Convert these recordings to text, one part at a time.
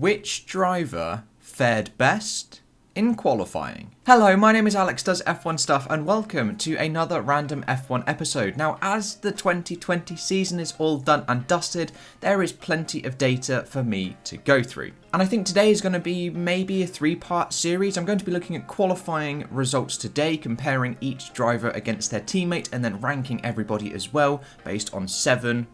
Which driver fared best in qualifying? Hello, my name is Alex Does F1 Stuff and welcome to another random F1 episode. Now, as the 2020 season is all done and dusted, there is plenty of data for me to go through. And I think today is going to be maybe a 3-part series. I'm going to be looking at qualifying results today, comparing each driver against their teammate and then ranking everybody as well based on 7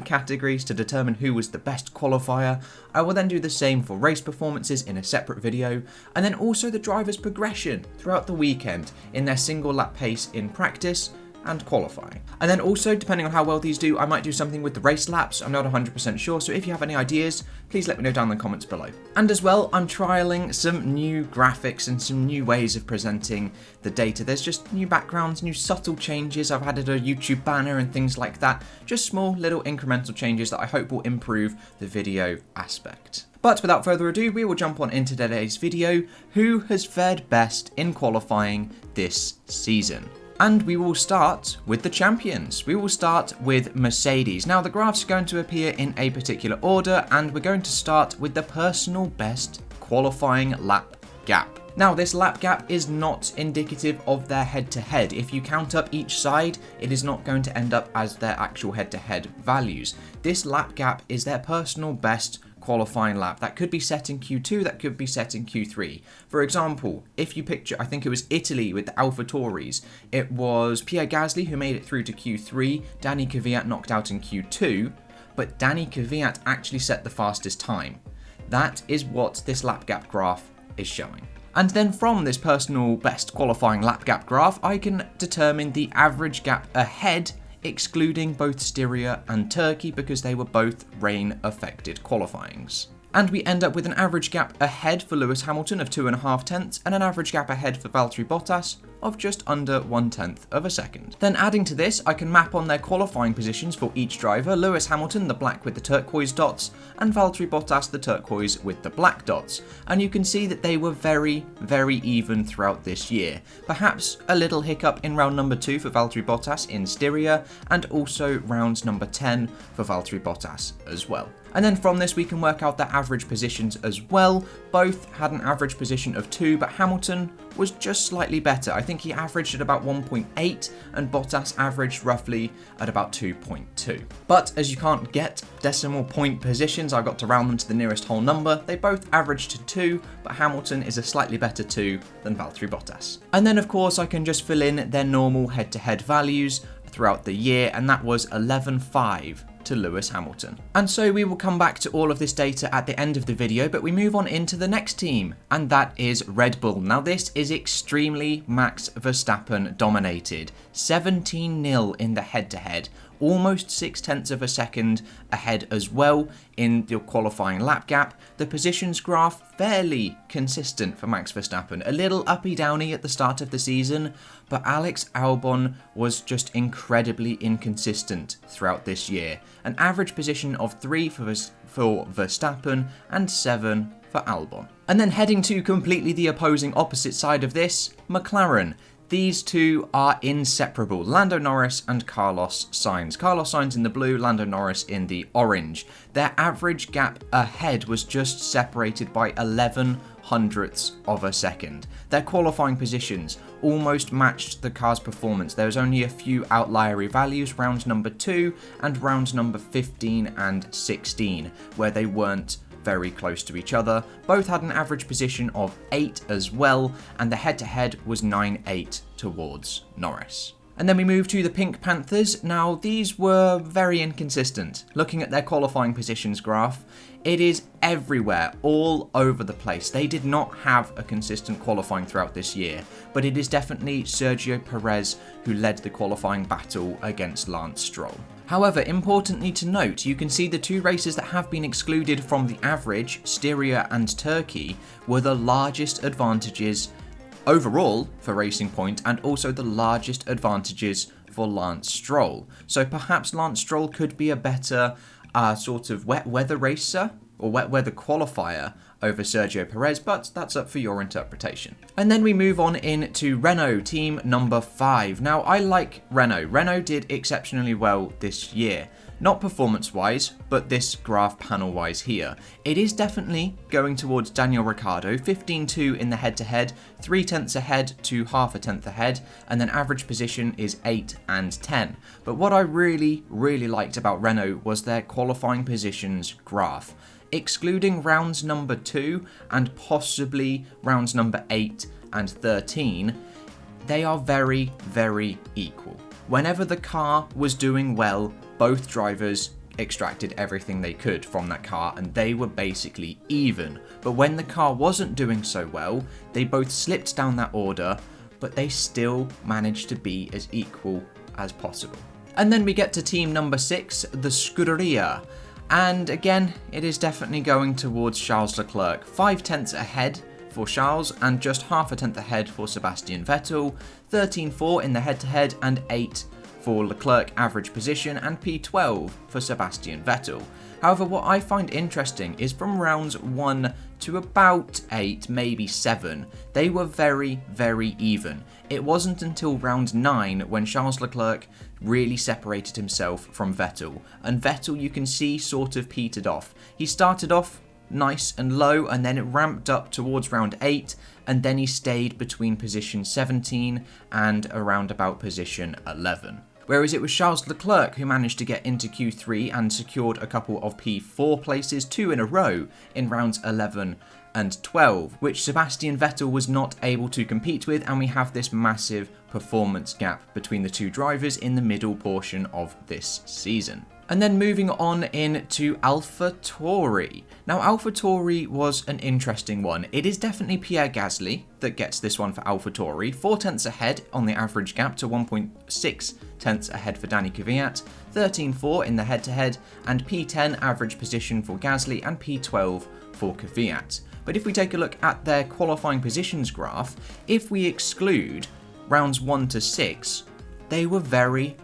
categories to determine who was the best qualifier. I will then do the same for race performances in a separate video, and then also the driver's progression throughout the weekend in their single lap pace in practice and qualifying. And then also, depending on how well these do, I might do something with the race laps. I'm not 100% sure, so if you have any ideas, please let me know down in the comments below. And as well, I'm trialing some new graphics and some new ways of presenting the data. There's just new backgrounds, new subtle changes. I've added a YouTube banner and things like that. Just small little incremental changes that I hope will improve the video aspect. But without further ado, we will jump on into today's video. Who has fared best in qualifying this season? And we will start with the champions. We will start with Mercedes. Now, the graphs are going to appear in a particular order, and we're going to start with the personal best qualifying lap gap. Now, this lap gap is not indicative of their head-to-head. If you count up each side, it is not going to end up as their actual head-to-head values. This lap gap is their personal best qualifying lap. That could be set in Q2, that could be set in Q3. For example, if you picture, I think it was Italy with the AlphaTauris, it was Pierre Gasly who made it through to Q3, Danny Kvyat knocked out in Q2, but Danny Kvyat actually set the fastest time. That is what this lap gap graph is showing. And then from this personal best qualifying lap gap graph, I can determine the average gap ahead, excluding both Styria and Turkey because they were both rain-affected qualifyings. And we end up with an average gap ahead for Lewis Hamilton of 2.5 tenths and an average gap ahead for Valtteri Bottas of just under 1/10 of a second. Then adding to this, I can map on their qualifying positions for each driver: Lewis Hamilton, the black with the turquoise dots, and Valtteri Bottas, the turquoise with the black dots. And you can see that they were very, very even throughout this year. Perhaps a little hiccup in round number 2 for Valtteri Bottas in Styria, and also round number 10 for Valtteri Bottas as well. And then from this we can work out their average positions as well. Both had an average position of 2, but Hamilton was just slightly better. I think he averaged at about 1.8 and Bottas averaged roughly at about 2.2. But as you can't get decimal point positions, I got to round them to the nearest whole number. They both averaged to 2, but Hamilton is a slightly better 2 than Valtteri Bottas. And then of course I can just fill in their normal head-to-head values throughout the year, and that was 11.5 to Lewis Hamilton. And so we will come back to all of this data at the end of the video, but we move on into the next team, and that is Red Bull. Now this is extremely Max Verstappen dominated. 17-0 in the head-to-head, almost 0.6 of a second ahead as well in the qualifying lap gap. The positions graph fairly consistent for Max Verstappen, a little uppy-downy at the start of the season, but Alex Albon was just incredibly inconsistent throughout this year. An average position of 3 for Verstappen and 7 for Albon. And then heading to completely the opposing opposite side of this, McLaren. These two are inseparable, Lando Norris and Carlos Sainz. Carlos Sainz in the blue, Lando Norris in the orange. Their average gap ahead was just separated by 0.11 of a second. Their qualifying positions almost matched the car's performance. There was only a few outliery values, round number 2 and round number 15 and 16, where they weren't very close to each other. Both had an average position of 8 as well, and the head-to-head was 9.8 towards Norris. And then we move to the Pink Panthers. Now, these were very inconsistent. Looking at their qualifying positions graph, it is everywhere, all over the place. They did not have a consistent qualifying throughout this year, but it is definitely Sergio Perez who led the qualifying battle against Lance Stroll. However, importantly to note, you can see the 2 races that have been excluded from the average, Styria and Turkey, were the largest advantages overall for Racing Point and also the largest advantages for Lance Stroll. So perhaps Lance Stroll could be a better sort of wet weather racer or wet weather qualifier over Sergio Perez, but that's up for your interpretation. And then we move on into Renault, team number 5. Now, I like Renault. Renault did exceptionally well this year. Not performance-wise, but this graph panel-wise here. It is definitely going towards Daniel Ricciardo, 15.2 in the head-to-head, 0.3 ahead to half a tenth ahead, and then average position is 8 and 10. But what I really liked about Renault was their qualifying positions graph. Excluding rounds number 2 and possibly rounds number 8 and 13, they are very equal. Whenever the car was doing well, both drivers extracted everything they could from that car and they were basically even. But when the car wasn't doing so well, they both slipped down that order, but they still managed to be as equal as possible. And then we get to team number 6, the Scuderia. And again, it is definitely going towards Charles Leclerc, 0.5 ahead for Charles and just half a tenth ahead for Sebastian Vettel, 13.4 in the head-to-head and 8 for Leclerc average position and P12 for Sebastian Vettel. However, what I find interesting is from rounds 1 to about 8, maybe 7, they were very even. It wasn't until round 9 when Charles Leclerc really separated himself from Vettel, and Vettel you can see sort of petered off. He started off nice and low and then it ramped up towards round 8 and then he stayed between position 17 and around about position 11. Whereas it was Charles Leclerc who managed to get into Q3 and secured a couple of P4 places, 2 in a row in rounds 11 and 12, which Sebastian Vettel was not able to compete with, and we have this massive performance gap between the two drivers in the middle portion of this season. And then moving on into AlphaTauri. Now AlphaTauri was an interesting one. It is definitely Pierre Gasly that gets this one for AlphaTauri, 0.4 ahead on the average gap to 1.6 ahead for Danny Kvyat, 13.4 in the head-to-head, and P10 average position for Gasly and P12 for Kvyat. But if we take a look at their qualifying positions graph, if we exclude rounds 1 to 6, they were very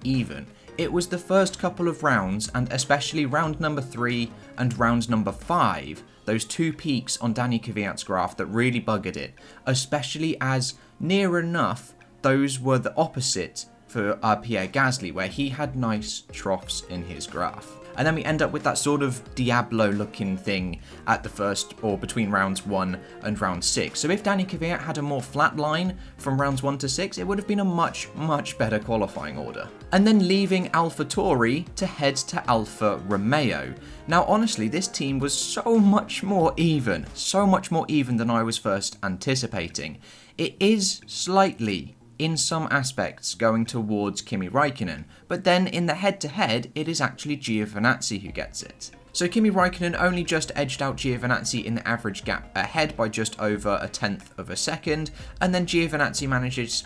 even. It was the first couple of rounds, and especially round number 3 and round number 5, those two peaks on Danny Kvyat's graph that really buggered it, especially as near enough those were the opposite for Pierre Gasly, where he had nice troughs in his graph. And then we end up with that sort of Diablo looking thing at the first, or between rounds 1 and round 6. So if Danny Kvyat had a more flat line from rounds 1 to 6, it would have been a much better qualifying order. And then leaving AlphaTauri to head to Alfa Romeo. Now honestly, this team was so much more even than I was first anticipating. It is slightly, in some aspects, going towards Kimi Räikkönen, but then in the head-to-head, it is actually Giovinazzi who gets it. So Kimi Räikkönen only just edged out Giovinazzi in the average gap ahead by just over 1/10 of a second, and then Giovinazzi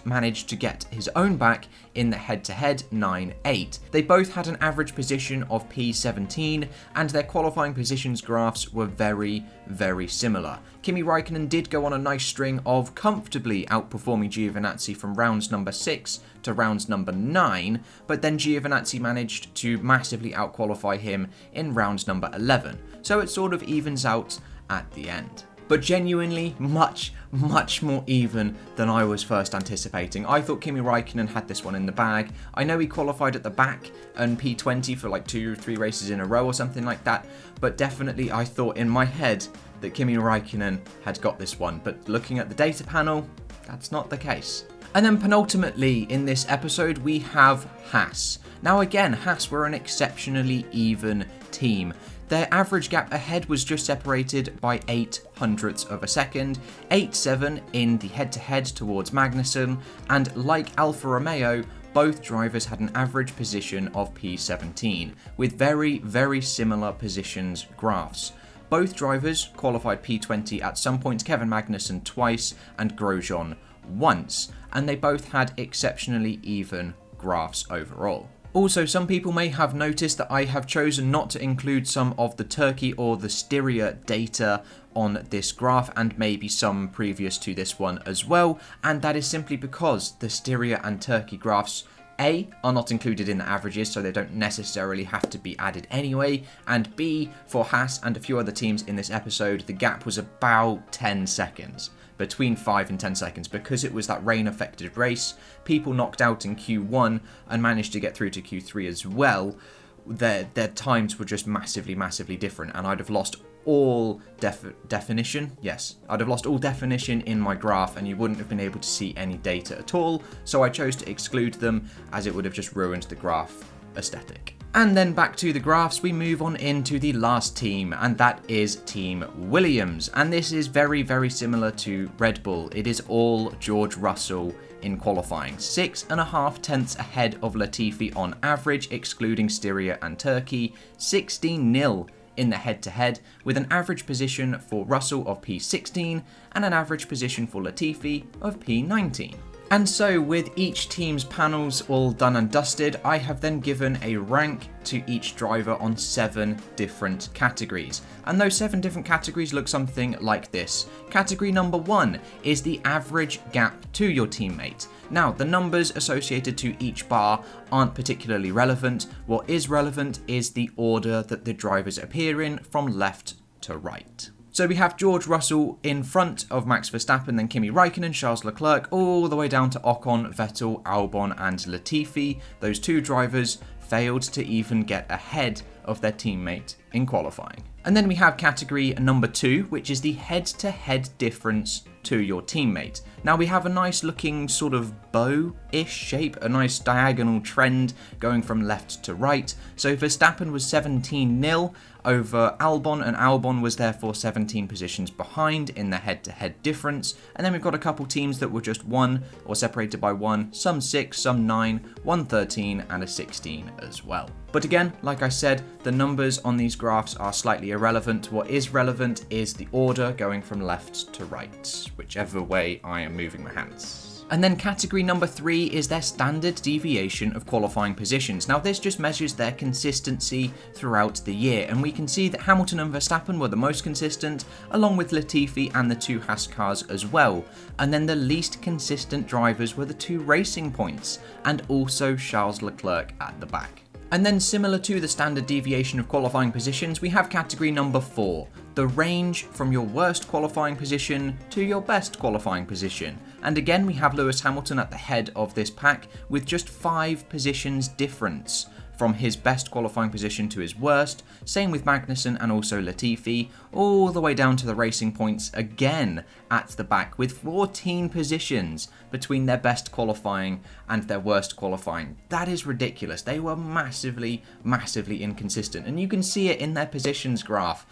managed to get his own back in the head-to-head 9.8. They both had an average position of P17, and their qualifying positions graphs were very similar. Kimi Räikkönen did go on a nice string of comfortably outperforming Giovinazzi from rounds number 6 to rounds number 9, but then Giovinazzi managed to massively outqualify him in rounds number 11, so it sort of evens out at the end. But genuinely much more even than I was first anticipating. I thought Kimi Räikkönen had this one in the bag. I know he qualified at the back and P20 for like 2 or 3 races in a row or something like that, but definitely I thought in my head that Kimi Räikkönen had got this one, but looking at the data panel, that's not the case. And then penultimately in this episode we have Haas. Now again, Haas were an exceptionally even team. Their average gap ahead was just separated by 0.08 of a second, 8.7 in the head-to-head towards Magnussen, and like Alfa Romeo, both drivers had an average position of P17, with very similar positions graphs. Both drivers qualified P20 at some point, Kevin Magnussen twice and Grosjean once, and they both had exceptionally even graphs overall. Also, some people may have noticed that I have chosen not to include some of the Turkey or the Styria data on this graph, and maybe some previous to this one as well, and that is simply because the Styria and Turkey graphs A, are not included in the averages, so they don't necessarily have to be added anyway, and B, for Haas and a few other teams in this episode, the gap was about 10 seconds. Between 5 and 10 seconds, because it was that rain-affected race. People knocked out in Q1 and managed to get through to Q3 as well. their times were just massively different, and I'd have lost all definition. Yes, I'd have lost all definition in my graph, and you wouldn't have been able to see any data at all. So I chose to exclude them, as it would have just ruined the graph aesthetic. And then back to the graphs, we move on into the last team, and that is Team Williams. And this is very similar to Red Bull. It is all George Russell in qualifying. 6.5 tenths ahead of Latifi on average, excluding Styria and Turkey. 16-0 in the head-to-head, with an average position for Russell of P16 and an average position for Latifi of P19. And so, with each team's panels all done and dusted, I have then given a rank to each driver on 7 different categories. And those 7 different categories look something like this. Category number 1 is the average gap to your teammate. Now, the numbers associated to each bar aren't particularly relevant. What is relevant is the order that the drivers appear in from left to right. So we have George Russell in front of Max Verstappen, then Kimi Räikkönen, Charles Leclerc, all the way down to Ocon, Vettel, Albon and Latifi. Those 2 drivers failed to even get ahead of their teammate in qualifying. And then we have category number 2, which is the head-to-head difference to your teammate. Now we have a nice looking sort of bow-ish shape, a nice diagonal trend going from left to right. So Verstappen was 17-0 over Albon, and Albon was therefore 17 positions behind in the head-to-head difference. And then we've got a couple teams that were just 1 or separated by 1, some 6, some 9, 1 13 and a 16 as well. But again, like I said, the numbers on these graphs are slightly irrelevant. What is relevant is the order going from left to right, whichever way I am moving my hands. And then category number 3 is their standard deviation of qualifying positions. Now this just measures their consistency throughout the year, and we can see that Hamilton and Verstappen were the most consistent, along with Latifi and the 2 Haas cars as well. And then the least consistent drivers were the 2 Racing Points, and also Charles Leclerc at the back. And then similar to the standard deviation of qualifying positions, we have category number 4, the range from your worst qualifying position to your best qualifying position. And again, we have Lewis Hamilton at the head of this pack with just 5 positions difference from his best qualifying position to his worst. Same with Magnussen and also Latifi, all the way down to the Racing Points again at the back with 14 positions between their best qualifying and their worst qualifying. That is ridiculous. They were massively inconsistent, and you can see it in their positions graph.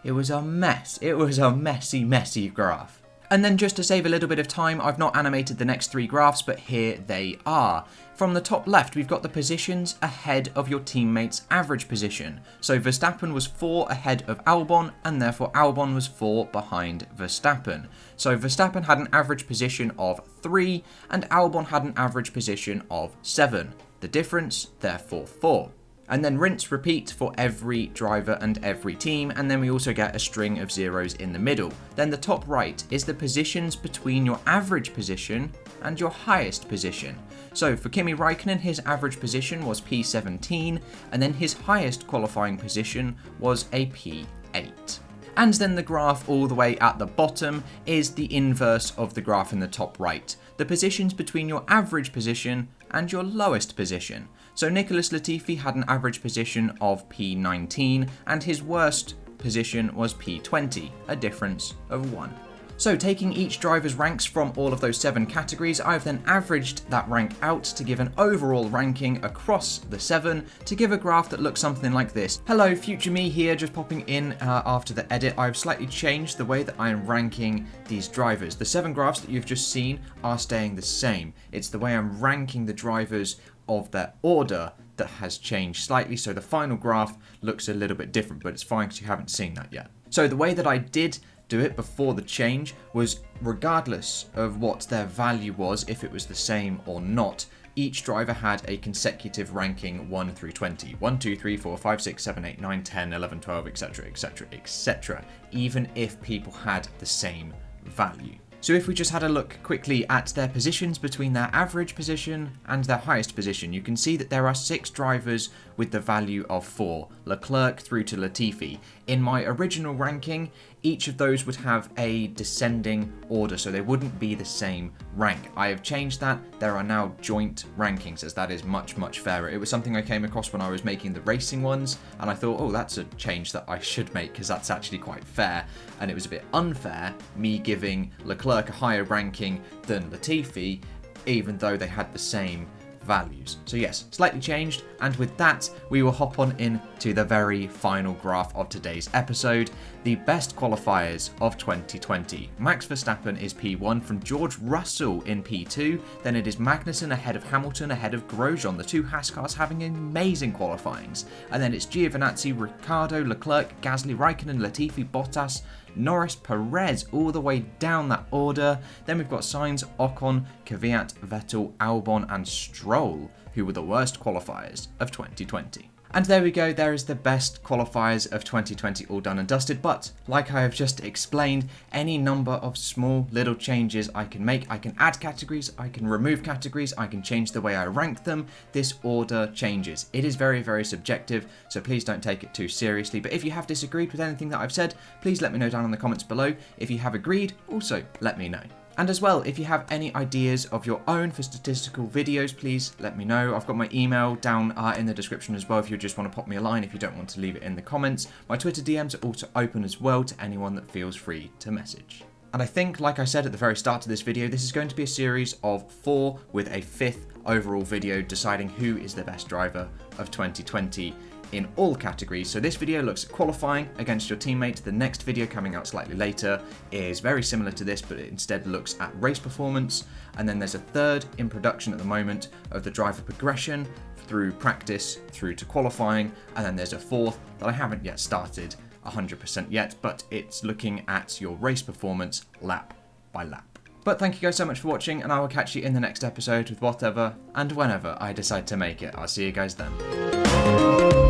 It was a mess. It was a messy graph. And then just to save a little bit of time, I've not animated the next 3 graphs, but here they are. From the top left, we've got the positions ahead of your teammate's average position. So Verstappen was 4 ahead of Albon, and therefore Albon was 4 behind Verstappen. So Verstappen had an average position of 3, and Albon had an average position of 7. The difference, therefore, 4. And then rinse repeat for every driver and every team, and then we also get a string of zeros in the middle. Then the top right is the positions between your average position and your highest position. So for Kimi Räikkönen, his average position was P17, and then his highest qualifying position was a P8. And then the graph all the way at the bottom is the inverse of the graph in the top right. The positions between your average position and your lowest position. So Nicholas Latifi had an average position of P19 and his worst position was P20, a difference of 1. So taking each driver's ranks from all of those 7 categories, I've then averaged that rank out to give an overall ranking across the 7 to give a graph that looks something like this. Hello, future me here, just popping in after the edit. I've slightly changed the way that I am ranking these drivers. The 7 graphs that you've just seen are staying the same. It's the way I'm ranking the drivers of their order that has changed slightly, so the final graph looks a little bit different, but it's fine because you haven't seen that yet. So the way that I did do it before the change was, regardless of what their value was, if it was the same or not, each driver had a consecutive ranking 1 through 20. 1, 2, 3, 4, 5, 6, 7, 8, 9, 10, 11, 12, etc, etc, etc, even if people had the same value. So if we just had a look quickly at their positions between their average position and their highest position, you can see that there are 6 drivers with the value of 4, Leclerc through to Latifi. In my original ranking, each of those would have a descending order, so they wouldn't be the same rank. I have changed that. There are now joint rankings, as that is much, much fairer. It was something I came across when I was making the racing ones, and I thought, oh, that's a change that I should make, because that's actually quite fair. And it was a bit unfair, me giving Leclerc a higher ranking than Latifi, even though they had the same values. So yes, slightly changed, and with that we will hop on into the very final graph of today's episode, the best qualifiers of 2020. Max Verstappen is P1 from George Russell in P2, then it is Magnussen ahead of Hamilton ahead of Grosjean, the 2 Haas cars having amazing qualifyings, and then it's Giovinazzi, Ricciardo, Leclerc, Gasly, Raikkonen, Latifi, Bottas, Norris, Perez, all the way down that order. Then we've got Sainz, Ocon, Kvyat, Vettel, Albon and Stroll, who were the worst qualifiers of 2020. And there we go, there is the best qualifiers of 2020 all done and dusted, but like I have just explained, any number of small little changes I can make. I can add categories, I can remove categories, I can change the way I rank them. This order changes. It is very, very subjective, so please don't take it too seriously. But if you have disagreed with anything that I've said, please let me know down in the comments below. If you have agreed, also let me know. And as well, if you have any ideas of your own for statistical videos, please let me know. I've got my email down in the description as well if you just want to pop me a line if you don't want to leave it in the comments. My Twitter DMs are also open as well to anyone that feels free to message. And I think, like I said at the very start of this video, this is going to be a series of 4 with a 5th overall video deciding who is the best driver of 2020 in all categories. So this video looks at qualifying against your teammate. The next video coming out slightly later is very similar to this, but it instead looks at race performance. And then there's a third in production at the moment of the driver progression through practice through to qualifying. And then there's a 4th that I haven't yet started 100% yet, but it's looking at your race performance lap by lap. But thank you guys so much for watching, and I will catch you in the next episode with whatever and whenever I decide to make it. I'll see you guys then.